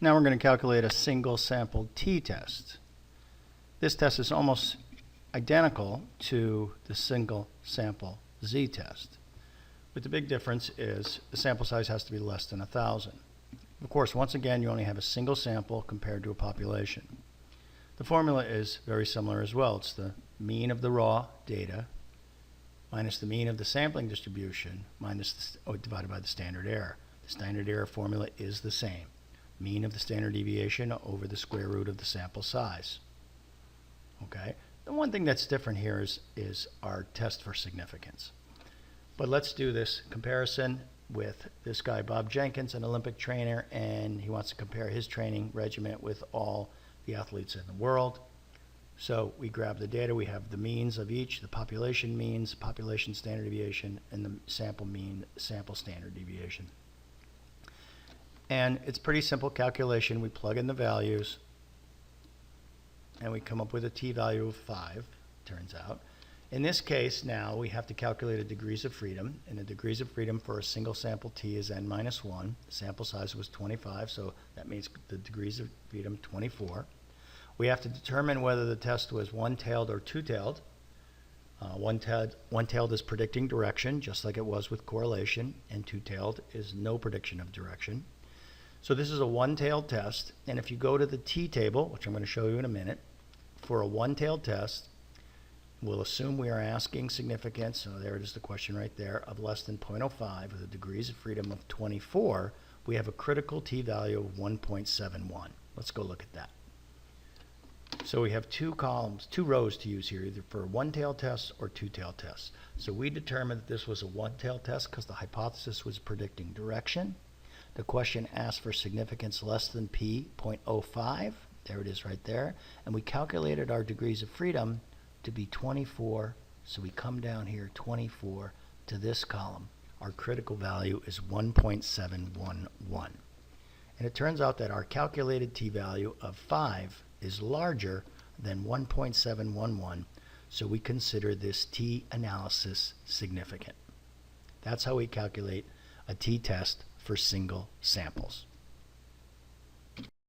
Now we're going to calculate a single sample t-test. This test is almost identical to the single sample z-test. But the big difference is the sample size has to be less than 1,000. Of course, once again, you only have a single sample compared to a population. The formula is very similar as well. It's the mean of the raw data minus the mean of the sampling distribution divided by the standard error. The standard error formula is the same. Mean of the standard deviation over the square root of the sample size. Okay? The one thing that's different here is our test for significance. But let's do this comparison with this guy, Bob Jenkins, an Olympic trainer, and he wants to compare his training regimen with all the athletes in the world. So we grab the data, we have the means of each, the population means, population standard deviation, and the sample mean, sample standard deviation. And it's pretty simple calculation. We plug in the values, and we come up with a t-value of 5, turns out. In this case, now we have to calculate the degrees of freedom, and the degrees of freedom for a single sample t is n minus 1. The sample size was 25, so that means the degrees of freedom 24. We have to determine whether the test was one-tailed or two-tailed. One-tailed is predicting direction, just like it was with correlation, and two-tailed is no prediction of direction. So this is a one-tailed test, and if you go to the t-table, which I'm going to show you in a minute, for a one-tailed test, we'll assume we are asking significance, so there it is, the question right there, of less than 0.05 with a degrees of freedom of 24. We have a critical t-value of 1.71. Let's go look at that. So we have two rows to use here, either for a one-tailed test or two-tailed tests. So we determined that this was a one-tailed test because the hypothesis was predicting direction. The question asked for significance less than p.05. There it is right there. And we calculated our degrees of freedom to be 24. So we come down here 24 to this column. Our critical value is 1.711. And it turns out that our calculated t-value of 5 is larger than 1.711. So we consider this t-analysis significant. That's how we calculate a t-test for single samples.